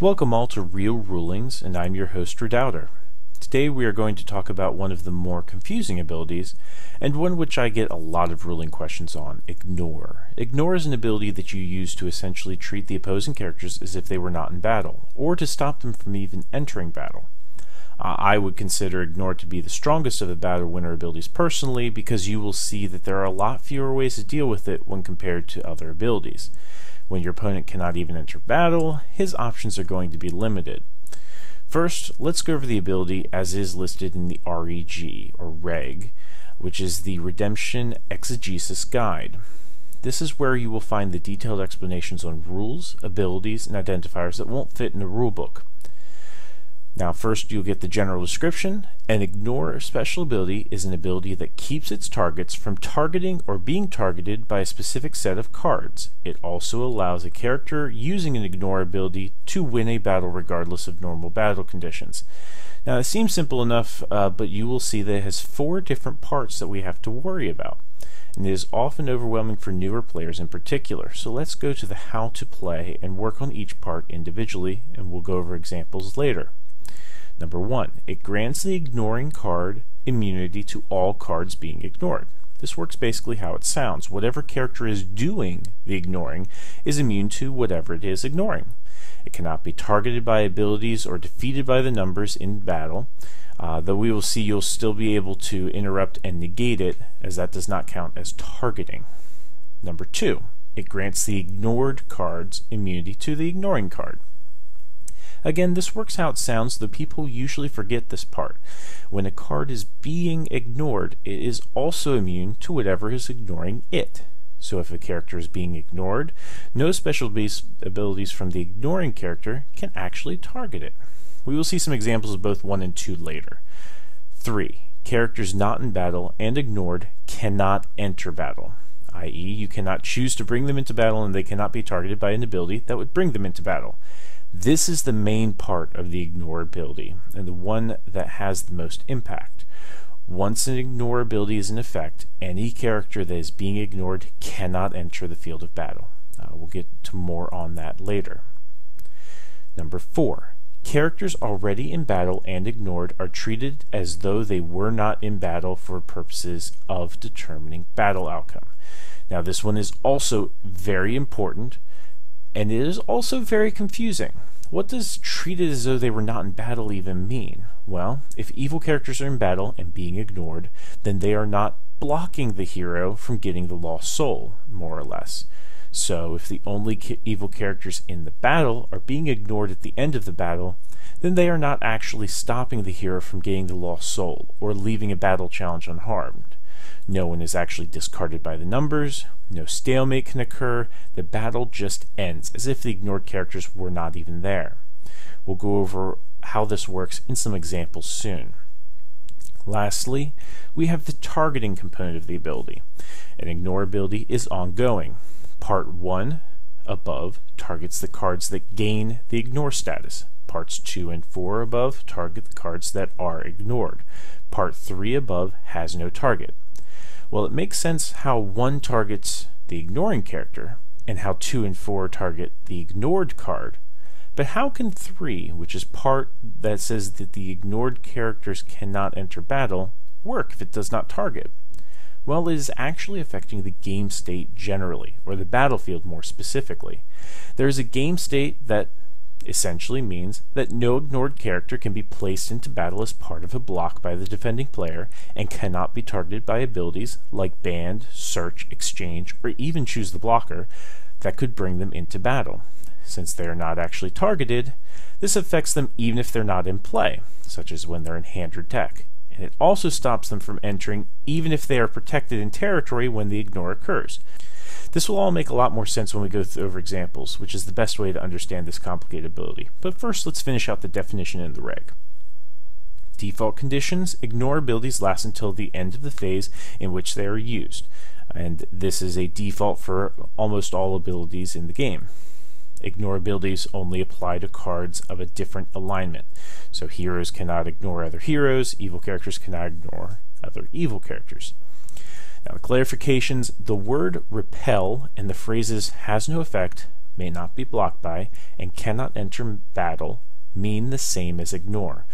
Welcome all to Real Rulings, and I'm your host Redoubter. Today we are going to talk about one of the more confusing abilities, and one which I get a lot of ruling questions on: Ignore. Ignore is an ability that you use to essentially treat the opposing characters as if they were not in battle, or to stop them from even entering battle. I would consider Ignore to be the strongest of the battle winner abilities personally, because you will see that there are a lot fewer ways to deal with it when compared to other abilities. When your opponent cannot even enter battle, his options are going to be limited. First, let's go over the ability as is listed in the REG, or Reg, which is the Redemption Exegesis Guide. This is where you will find the detailed explanations on rules, abilities, and identifiers that won't fit in a rulebook. Now first you'll get the general description. An Ignore special ability is an ability that keeps its targets from targeting or being targeted by a specific set of cards. It also allows a character using an Ignore ability to win a battle regardless of normal battle conditions. Now it seems simple enough, but you will see that it has 4 different parts that we have to worry about. And it is often overwhelming for newer players in particular. So let's go to the how to play and work on each part individually, and we'll go over examples later. Number 1, it grants the ignoring card immunity to all cards being ignored. This works basically how it sounds. Whatever character is doing the ignoring is immune to whatever it is ignoring. It cannot be targeted by abilities or defeated by the numbers in battle, though we will see you'll still be able to interrupt and negate it, as that does not count as targeting. Number 2, it grants the ignored cards immunity to the ignoring card. Again, this works how it sounds, though people usually forget this part. When a card is being ignored, it is also immune to whatever is ignoring it. So if a character is being ignored, no special abilities from the ignoring character can actually target it. We will see some examples of both 1 and 2 later. 3. Characters not in battle and ignored cannot enter battle, i.e. you cannot choose to bring them into battle, and they cannot be targeted by an ability that would bring them into battle. This is the main part of the Ignore ability, and the one that has the most impact. Once an Ignore ability is in effect, any character that is being ignored cannot enter the field of battle. We'll get to more on that later. Number 4. Characters already in battle and ignored are treated as though they were not in battle for purposes of determining battle outcome. Now this one is also very important, and it is also very confusing. What does treated as though they were not in battle even mean? Well, if evil characters are in battle and being ignored, then they are not blocking the hero from getting the lost soul, more or less. So if the only evil characters in the battle are being ignored at the end of the battle, then they are not actually stopping the hero from getting the lost soul, or leaving a battle challenge unharmed. No one is actually discarded by the numbers, no stalemate can occur, the battle just ends, as if the ignored characters were not even there. We'll go over how this works in some examples soon. Lastly, we have the targeting component of the ability. An Ignore ability is ongoing. Part 1 above targets the cards that gain the Ignore status. Parts 2 and 4 above target the cards that are ignored. Part 3 above has no target. Well, it makes sense how 1 targets the ignoring character, and how 2 and 4 target the ignored card. But how can 3, which is part that says that the ignored characters cannot enter battle, work if it does not target? Well, it is actually affecting the game state generally, or the battlefield more specifically. There is a game state that essentially means that no ignored character can be placed into battle as part of a block by the defending player, and cannot be targeted by abilities like band, search, exchange, or even choose the blocker that could bring them into battle. Since they are not actually targeted, this affects them even if they're not in play, such as when they're in hand or deck. And it also stops them from entering even if they are protected in territory when the ignore occurs. This will all make a lot more sense when we go over examples, which is the best way to understand this complicated ability. But first, let's finish out the definition in the reg. Default conditions: Ignore abilities last until the end of the phase in which they are used. And this is a default for almost all abilities in the game. Ignore abilities only apply to cards of a different alignment. So heroes cannot ignore other heroes, evil characters cannot ignore other evil characters. Now, the clarifications: the word repel in the phrases has no effect, may not be blocked by, and cannot enter battle mean the same as ignore.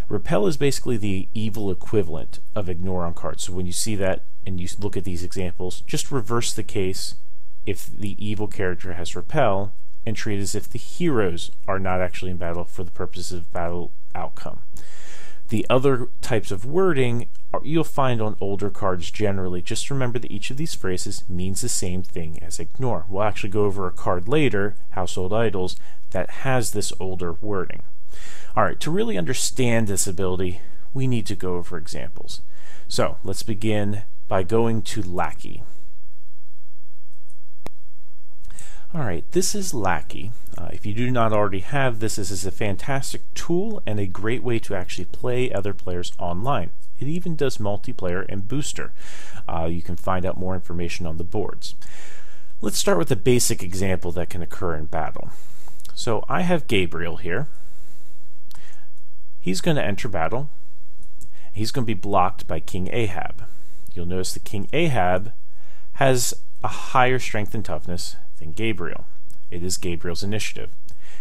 Repel is basically the evil equivalent of ignore on cards. So when you see that and you look at these examples, just reverse the case if the evil character has repel and treat it as if the heroes are not actually in battle for the purposes of battle outcome. The other types of wording you'll find on older cards generally. Just remember that each of these phrases means the same thing as ignore. We'll actually go over a card later, Household Idols, that has this older wording. Alright, to really understand this ability, we need to go over examples. So let's begin by going to Lackey. Alright, this is Lackey. If you do not already have this, this is a fantastic tool and a great way to actually play other players online. It even does multiplayer and booster. You can find out more information on the boards. Let's start with a basic example that can occur in battle. So I have Gabriel here. He's going to enter battle. He's going to be blocked by King Ahab. You'll notice that King Ahab has a higher strength and toughness than Gabriel. It is Gabriel's initiative.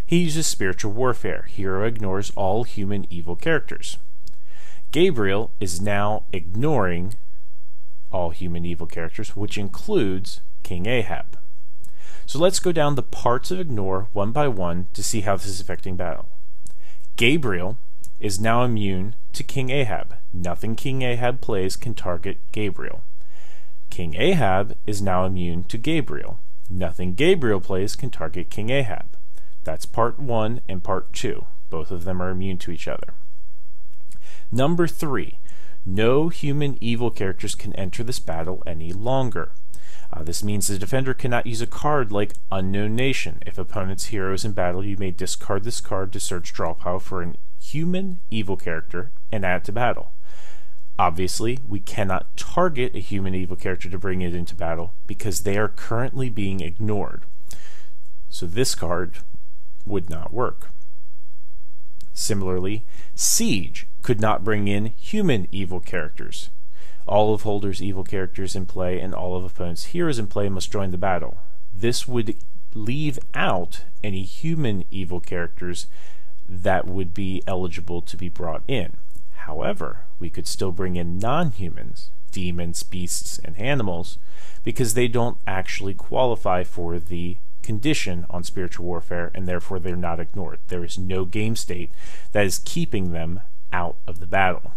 He uses spiritual warfare. Hero ignores all human evil characters. Gabriel is now ignoring all human evil characters, which includes King Ahab. So let's go down the parts of ignore one by one to see how this is affecting battle. Gabriel is now immune to King Ahab. Nothing King Ahab plays can target Gabriel. King Ahab is now immune to Gabriel. Nothing Gabriel plays can target King Ahab. That's part 1 and part 2. Both of them are immune to each other. Number 3, no human evil characters can enter this battle any longer. This means the defender cannot use a card like Unknown Nation. If opponent's hero is in battle, you may discard this card to search draw pile for a human evil character and add to battle. Obviously, we cannot target a human evil character to bring it into battle because they are currently being ignored. So this card would not work. Similarly, Siege could not bring in human evil characters. All of Holder's evil characters in play and all of opponent's heroes in play must join the battle. This would leave out any human evil characters that would be eligible to be brought in. However, we could still bring in non-humans, demons, beasts, and animals, because they don't actually qualify for the condition on spiritual warfare, and therefore they're not ignored. There is no game state that is keeping them out of the battle.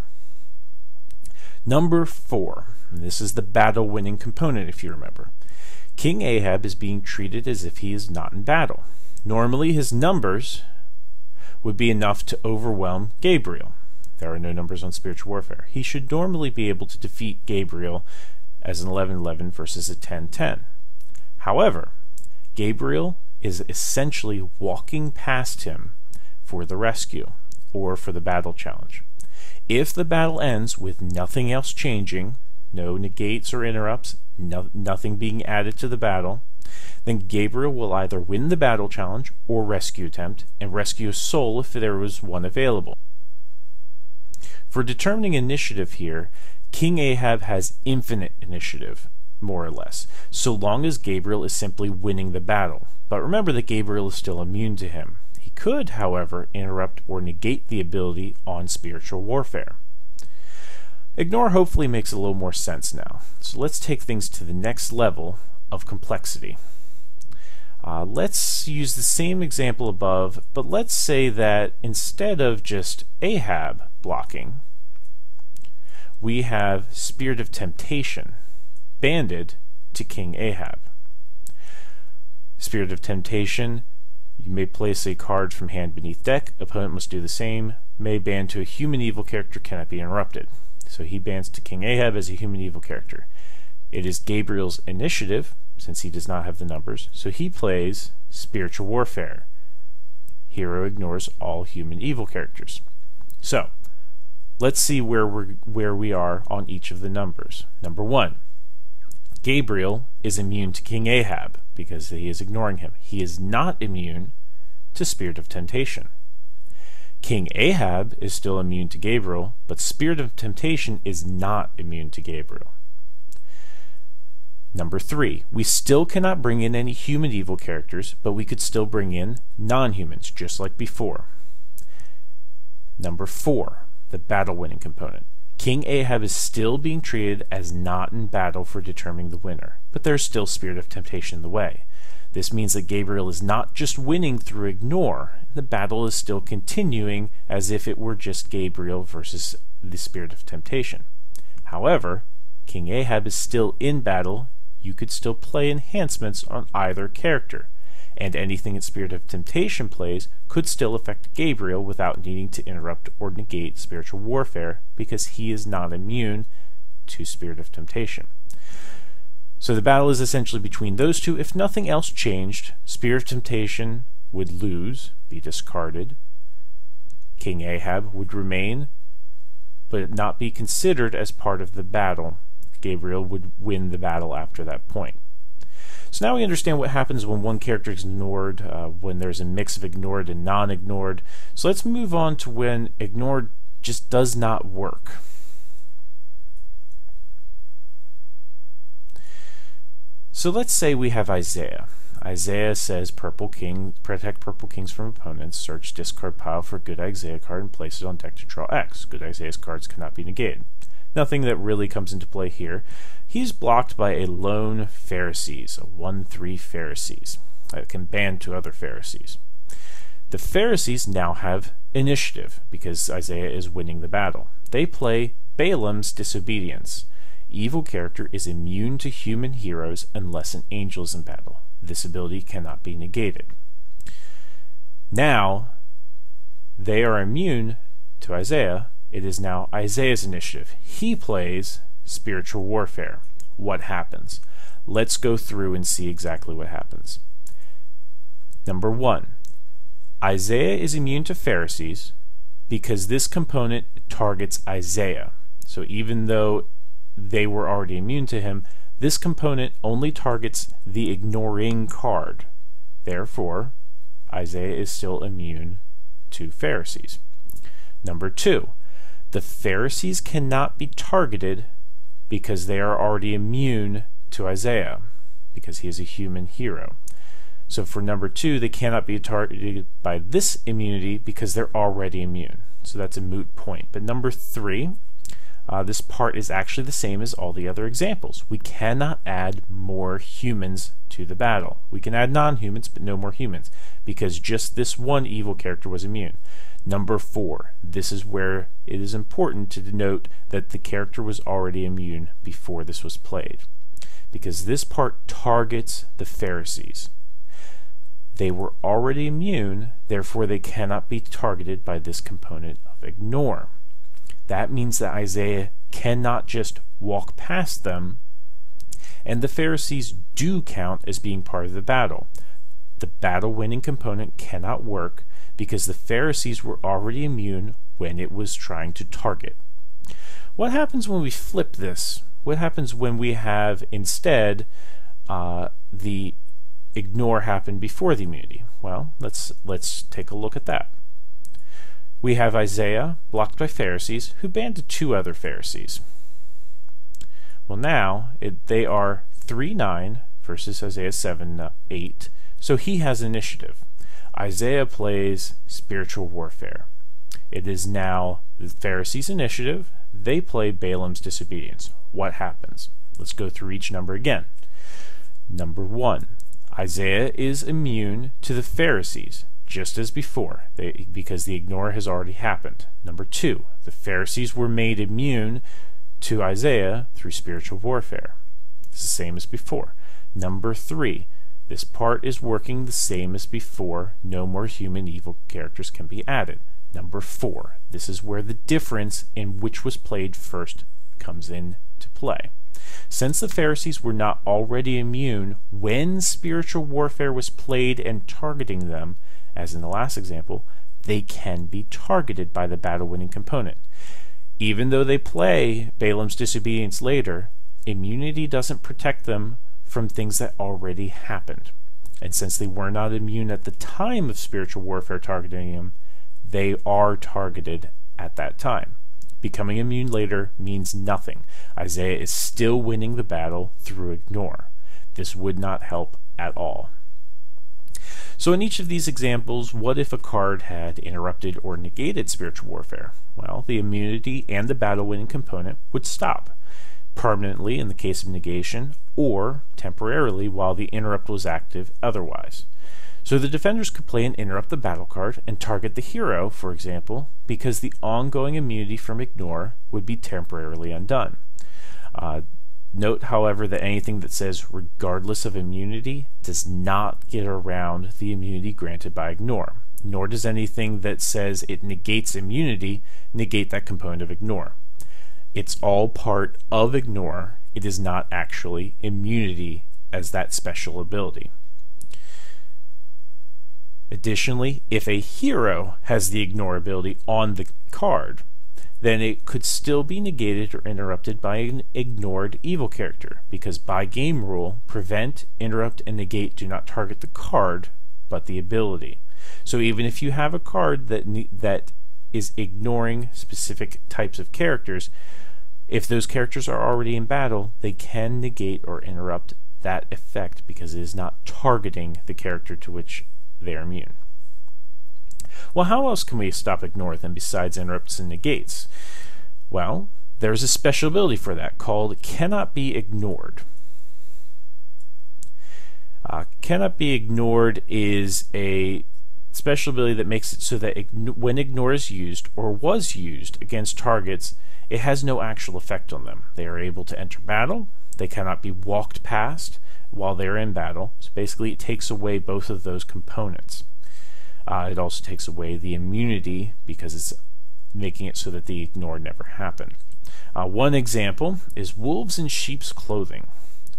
Number 4, and this is the battle-winning component if you remember. King Ahab is being treated as if he is not in battle. Normally his numbers would be enough to overwhelm Gabriel. There are no numbers on spiritual warfare. He should normally be able to defeat Gabriel as an 11-11 versus a 10-10. However, Gabriel is essentially walking past him for the rescue or for the battle challenge. If the battle ends with nothing else changing, no negates or interrupts, nothing being added to the battle, then Gabriel will either win the battle challenge or rescue attempt, and rescue a soul if there was one available. For determining initiative here, King Ahab has infinite initiative, more or less, so long as Gabriel is simply winning the battle. But remember that Gabriel is still immune to him. He could, however, interrupt or negate the ability on spiritual warfare. Ignore hopefully makes a little more sense now. So let's take things to the next level of complexity. Let's use the same example above, but let's say that instead of just Ahab blocking, we have Spirit of Temptation banded to King Ahab. Spirit of Temptation, you may place a card from hand beneath deck, opponent must do the same, may ban to a human evil character, cannot be interrupted. So he bans to King Ahab as a human evil character. It is Gabriel's initiative, since he does not have the numbers, so he plays Spiritual Warfare. Hero ignores all human evil characters. So, let's see where we are on each of the numbers. Number 1, Gabriel is immune to King Ahab because he is ignoring him. He is not immune to Spirit of Temptation. King Ahab is still immune to Gabriel, but Spirit of Temptation is not immune to Gabriel. Number 3, we still cannot bring in any human evil characters, but we could still bring in non-humans, just like before. Number 4, the battle winning component. King Ahab is still being treated as not in battle for determining the winner, but there's still spirit of temptation in the way. This means that Gabriel is not just winning through ignore, the battle is still continuing as if it were just Gabriel versus the spirit of temptation. However, King Ahab is still in battle. You could still play enhancements on either character, and anything that Spirit of Temptation plays could still affect Gabriel without needing to interrupt or negate spiritual warfare because he is not immune to Spirit of Temptation. So the battle is essentially between those two. If nothing else changed, Spirit of Temptation would lose, be discarded. King Ahab would remain, but not be considered as part of the battle. Gabriel would win the battle after that point. So now we understand what happens when one character is ignored, when there's a mix of ignored and non-ignored. So let's move on to when ignored just does not work. So let's say we have Isaiah. Isaiah says, protect purple kings from opponents, search discard pile for good Isaiah card and place it on deck to draw X. Good Isaiah's cards cannot be negated. Nothing that really comes into play here. He's blocked by a lone Pharisees, a 1/3 Pharisees that can ban to other Pharisees. The Pharisees now have initiative because Isaiah is winning the battle. They play Balaam's Disobedience. Evil character is immune to human heroes unless an angel is in battle. This ability cannot be negated. Now, they are immune to Isaiah. It is now Isaiah's initiative. He plays Spiritual Warfare. What happens? Let's go through and see exactly what happens. Number 1, Isaiah is immune to Pharisees because this component targets Isaiah. So even though they were already immune to him, this component only targets the ignoring card. Therefore, Isaiah is still immune to Pharisees. Number 2, the Pharisees cannot be targeted because they are already immune to Isaiah, because he is a human hero. So for number 2, they cannot be targeted by this immunity because they're already immune. So that's a moot point. But number 3, this part is actually the same as all the other examples. We cannot add more humans to the battle. We can add non-humans, but no more humans, because just this one evil character was immune. Number 4, this is where it is important to denote that the character was already immune before this was played, because this part targets the Pharisees. They were already immune, therefore they cannot be targeted by this component of ignore. That means that Isaiah cannot just walk past them, and the Pharisees do count as being part of the battle. The battle-winning component cannot work because the Pharisees were already immune when it was trying to target. What happens when we flip this? What happens when we have instead the ignore happen before the immunity? Well, let's take a look at that. We have Isaiah blocked by Pharisees who banned 2 other Pharisees. Well, now they are 3-9 versus Isaiah 7-8, so he has initiative. Isaiah plays Spiritual Warfare. It is now the Pharisees' initiative. They play Balaam's Disobedience. What happens? Let's go through each number again. Number 1, Isaiah is immune to the Pharisees, just as before, because the ignore has already happened. Number 2, the Pharisees were made immune to Isaiah through Spiritual Warfare. It's the same as before. Number 3, this part is working the same as before. No more human evil characters can be added. Number 4, this is where the difference in which was played first comes into play. Since the Pharisees were not already immune when Spiritual Warfare was played and targeting them, as in the last example, they can be targeted by the battle-winning component. Even though they play Balaam's Disobedience later, immunity doesn't protect them from things that already happened. And since they were not immune at the time of Spiritual Warfare targeting them, they are targeted at that time Becoming immune later means nothing. Isaiah is still winning the battle through ignore. This would not help at all. So in each of these examples, what if a card had interrupted or negated spiritual warfare? Well, the immunity and the battle winning component would stop, permanently in the case of negation, or temporarily while the interrupt was active otherwise. So the defenders could play an interrupt the battle card and target the hero, for example, because the ongoing immunity from ignore would be temporarily undone. Note, however, that anything that says regardless of immunity does not get around the immunity granted by ignore, nor does anything that says it negates immunity negate that component of ignore. It's all part of ignore. It is not actually immunity as that special ability. Additionally, if a hero has the ignore ability on the card, then it could still be negated or interrupted by an ignored evil character, because by game rule, prevent, interrupt, and negate do not target the card, but the ability. So even if you have a card that is ignoring specific types of characters, if those characters are already in battle, they can negate or interrupt that effect because it is not targeting the character to which they are immune. Well, how else can we stop ignore then besides interrupts and negates? Well, there's a special ability for that called cannot be ignored. Cannot be ignored is a special ability that makes it so that when ignore is used or was used against targets, it has no actual effect on them. They are able to enter battle. They cannot be walked past while they're in battle. So basically it takes away both of those components. It also takes away the immunity because it's making it so that the ignore never happened. One example is wolves in sheep's clothing.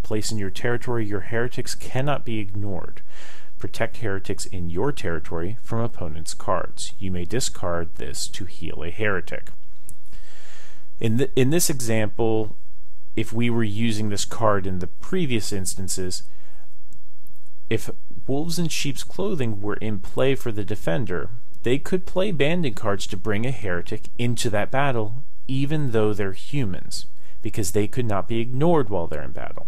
Placed in your territory, your heretics cannot be ignored. Protect heretics in your territory from opponents' cards. You may discard this to heal a heretic. In this example, if we were using this card in the previous instances, if wolves in sheep's clothing were in play for the defender, they could play banding cards to bring a heretic into that battle, even though they're humans, because they could not be ignored while they're in battle.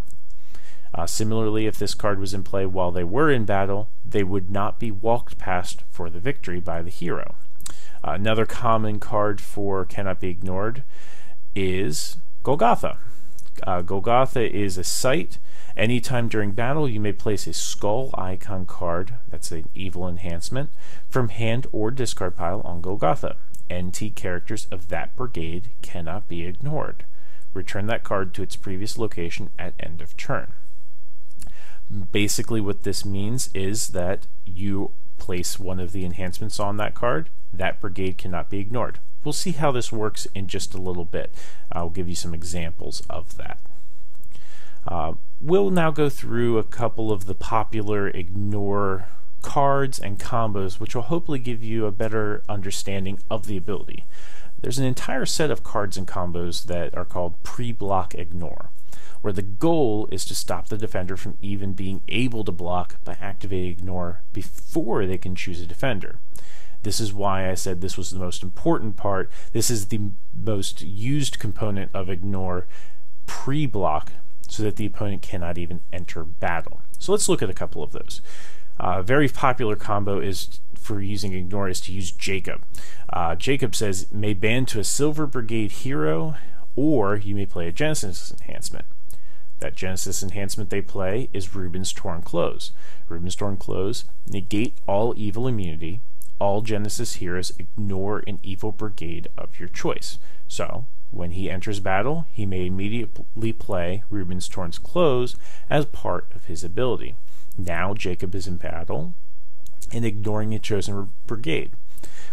Similarly, if this card was in play while they were in battle, they would not be walked past for the victory by the hero. Another common card for cannot be ignored is Golgotha. Golgotha is a site. Anytime during battle, you may place a skull icon card, that's an evil enhancement, from hand or discard pile on Golgotha. NT characters of that brigade cannot be ignored. Return that card to its previous location at end of turn. Basically what this means is that you place one of the enhancements on that card, that brigade cannot be ignored. We'll see how this works in just a little bit. I'll give you some examples of that. We'll now go through a couple of the popular ignore cards and combos, which will hopefully give you a better understanding of the ability. There's an entire set of cards and combos that are called pre-block ignore, where the goal is to stop the defender from even being able to block by activating ignore before they can choose a defender. This is why I said this was the most important part. This is the most used component of ignore, pre-block, so that the opponent cannot even enter battle. So let's look at a couple of those. A very popular combo is for using ignore is to use Jacob. Jacob says may ban to a Silver Brigade hero, or you may play a Genesis enhancement. That Genesis enhancement they play is Reuben's Torn Clothes. Reuben's Torn Clothes negate all evil immunity. All Genesis heroes ignore an evil brigade of your choice. So when he enters battle, he may immediately play Reuben's Torn Clothes as part of his ability. Now Jacob is in battle and ignoring a chosen brigade,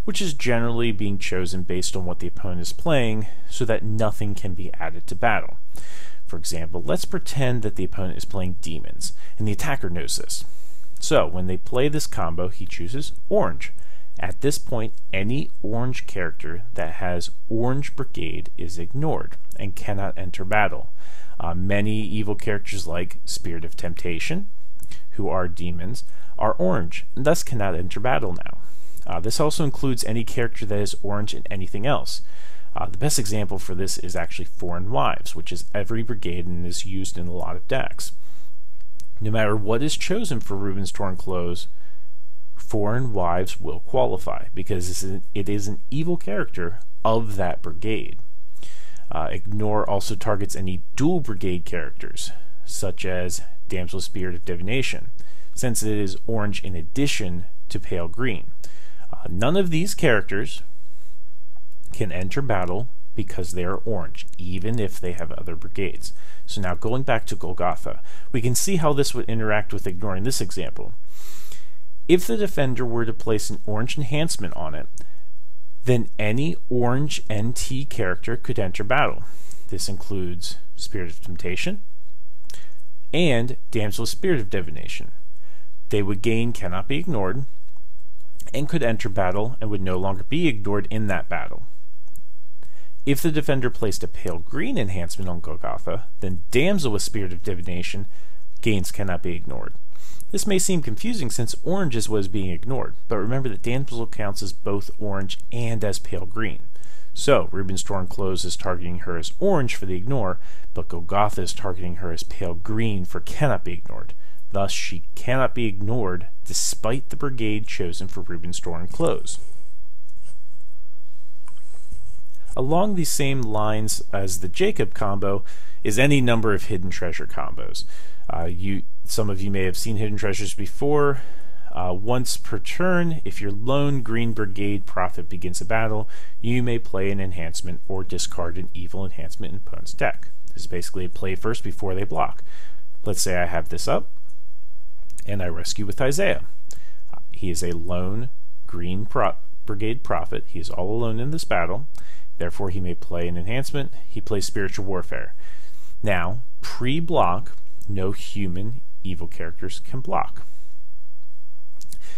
which is generally being chosen based on what the opponent is playing so that nothing can be added to battle. For example, let's pretend that the opponent is playing demons and the attacker knows this. So when they play this combo, he chooses orange. At this point, any orange character that has orange brigade is ignored and cannot enter battle. Many evil characters like Spirit of Temptation, who are demons, are orange and thus cannot enter battle now. This also includes any character that is orange in anything else. The best example for this is actually Foreign Wives, which is every brigade and is used in a lot of decks. No matter what is chosen for Reuben's Torn Clothes, Foreign Wives will qualify because it is an evil character of that brigade. Ignore also targets any dual brigade characters, such as Damsel Spirit of Divination, since it is orange in addition to pale green. None of these characters can enter battle because they are orange, even if they have other brigades. So now going back to Golgotha, we can see how this would interact with ignoring this example. If the defender were to place an orange enhancement on it, then any orange NT character could enter battle. This includes Spirit of Temptation and Damsel Spirit of Divination. They would gain Cannot Be Ignored and could enter battle and would no longer be ignored in that battle. If the defender placed a pale green enhancement on Golgotha, then Damsel with Spirit of Divination gains Cannot Be Ignored. This may seem confusing since orange is what is being ignored, but remember that Damsel counts as both orange and as pale green. So, Reuben's Torn Clothes is targeting her as orange for the ignore, but Golgotha is targeting her as pale green for Cannot Be Ignored. Thus, she cannot be ignored despite the brigade chosen for Reuben's Torn Clothes. Along these same lines as the Jacob combo is any number of hidden treasure combos. Some of you may have seen hidden treasures before. Once per turn, if your lone green brigade prophet begins a battle, you may play an enhancement or discard an evil enhancement in opponent's deck. This is basically play first before they block. Let's say I have this up, and I rescue with Isaiah. He is a lone green brigade prophet. He is all alone in this battle. Therefore, he may play an enhancement. He plays Spiritual Warfare. Now, pre-block, no human evil characters can block.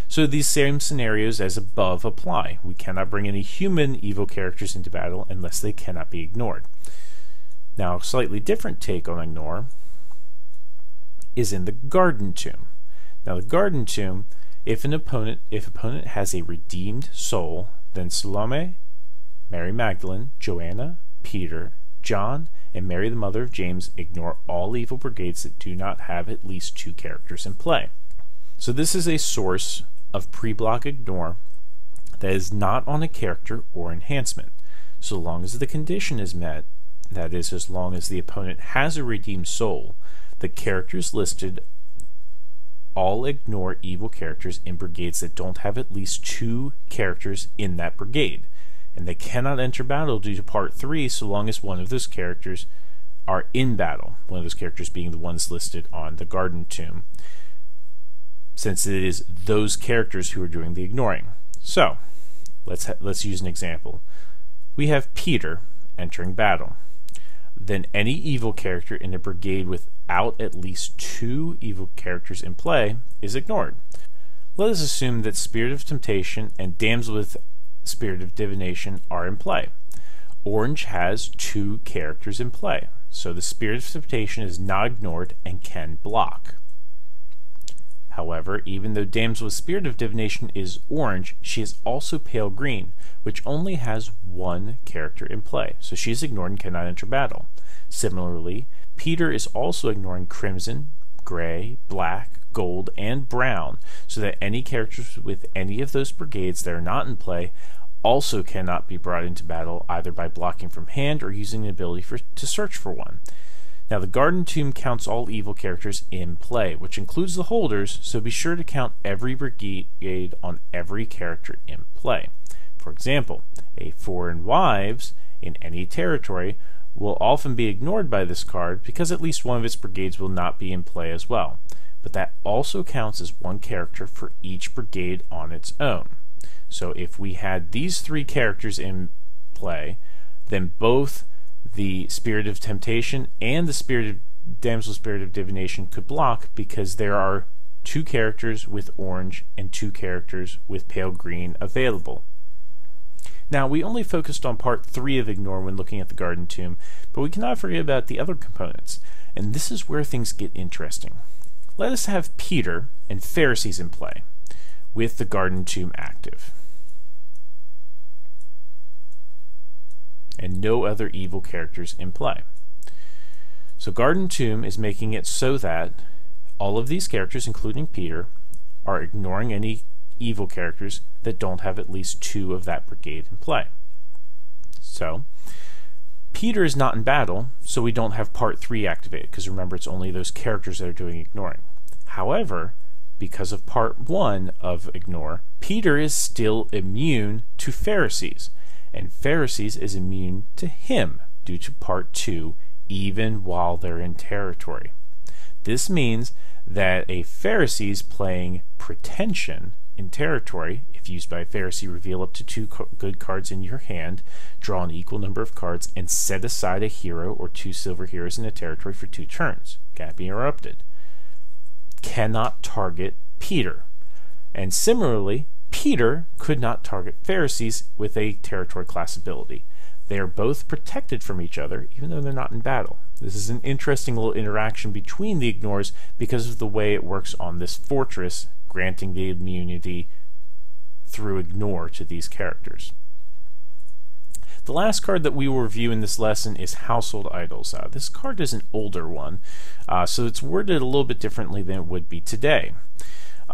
So these same scenarios as above apply. We cannot bring any human evil characters into battle unless they cannot be ignored. Now, a slightly different take on ignore is in the Garden Tomb. Now, the Garden Tomb, if opponent has a redeemed soul, then Salome, Mary Magdalene, Joanna, Peter, John, and Mary the mother of James ignore all evil brigades that do not have at least 2 characters in play. So this is a source of pre-block ignore that is not on a character or enhancement. So long as the condition is met, that is, as long as the opponent has a redeemed soul, the characters listed all ignore evil characters in brigades that don't have at least 2 characters in that brigade. And they cannot enter battle due to Part 3 so long as one of those characters are in battle, one of those characters being the ones listed on the Garden Tomb, since it is those characters who are doing the ignoring. So, let's use an example. We have Peter entering battle. Then any evil character in a brigade without at least 2 evil characters in play is ignored. Let us assume that Spirit of Temptation and Damsel with Spirit of Divination are in play. Orange has 2 characters in play, so the Spirit of Temptation is not ignored and can block. However, even though Damsel with Spirit of Divination is orange, she is also pale green, which only has 1 character in play, so she is ignored and cannot enter battle. Similarly, Peter is also ignoring crimson, gray, black, gold, and brown, so that any characters with any of those brigades that are not in play also cannot be brought into battle either by blocking from hand or using the ability to search for one. Now, the Garden Tomb counts all evil characters in play, which includes the holders, so be sure to count every brigade on every character in play. For example, a Foreign Wives in any territory will often be ignored by this card because at least one of its brigades will not be in play as well. But that also counts as 1 character for each brigade on its own. So if we had these 3 characters in play, then both the Spirit of Temptation and the Damsel Spirit of Divination could block because there are 2 characters with orange and 2 characters with pale green available. Now, we only focused on Part 3 of Ignore when looking at the Garden Tomb, but we cannot forget about the other components, and this is where things get interesting. Let us have Peter and Pharisees in play, with the Garden Tomb active. and no other evil characters in play. So Garden Tomb is making it so that all of these characters, including Peter, are ignoring any evil characters that don't have at least 2 of that brigade in play. So Peter is not in battle, so we don't have part 3 activated, because remember, it's only those characters that are doing ignoring. However, because of part 1 of ignore, Peter is still immune to Pharisees, and Pharisees is immune to him due to part 2, even while they're in territory. This means that a Pharisees playing pretension in territory, if used by a Pharisee, reveal up to 2 good cards in your hand, draw an equal number of cards, and set aside a hero or 2 silver heroes in a territory for 2 turns. Can't be interrupted. Cannot target Peter. And similarly, Peter could not target Pharisees with a territory class ability. They are both protected from each other, even though they're not in battle. This is an interesting little interaction between the ignores because of the way it works on this fortress, granting the immunity through ignore to these characters. The last card that we will review in this lesson is Household Idols. This card is an older one, so it's worded a little bit differently than it would be today.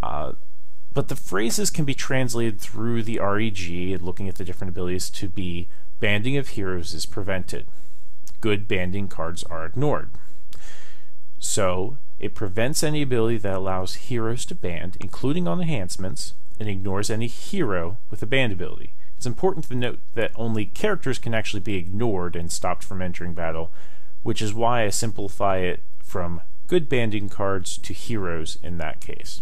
But the phrases can be translated through the REG, looking at the different abilities, to be banding of heroes is prevented. Good banding cards are ignored. So it prevents any ability that allows heroes to band, including on enhancements, and ignores any hero with a band ability. It's important to note that only characters can actually be ignored and stopped from entering battle, which is why I simplify it from good banding cards to heroes in that case.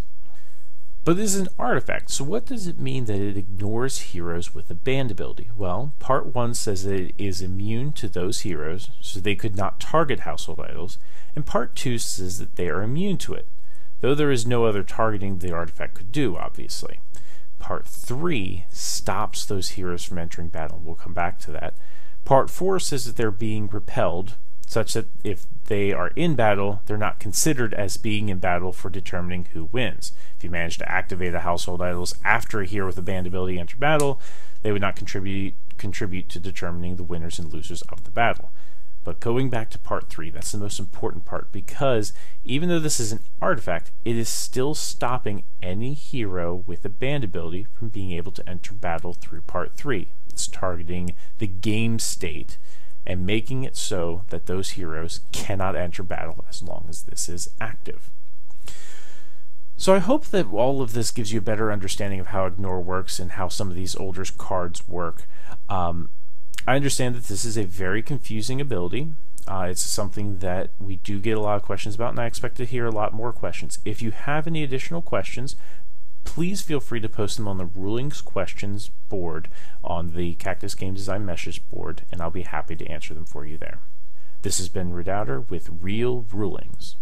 But this is an artifact, so what does it mean that it ignores heroes with a band ability? Well, part 1 says that it is immune to those heroes, so they could not target household idols, and part 2 says that they are immune to it, though there is no other targeting the artifact could do, obviously. Part 3 stops those heroes from entering battle. We'll come back to that. Part 4 says that they're being repelled, such that if they are in battle, they're not considered as being in battle for determining who wins. If you manage to activate a household idols after a hero with a band ability enter battle, they would not contribute to determining the winners and losers of the battle. But going back to part 3, that's the most important part, because even though this is an artifact, it is still stopping any hero with a band ability from being able to enter battle through part 3. It's targeting the game state and making it so that those heroes cannot enter battle as long as this is active. So I hope that all of this gives you a better understanding of how ignore works and how some of these older cards work. I understand that this is a very confusing ability. It's something that we do get a lot of questions about, and I expect to hear a lot more questions. If you have any additional questions, please feel free to post them on the Rulings Questions board on the Cactus Game Design message board, and I'll be happy to answer them for you there. This has been Redoubter with Real Rulings.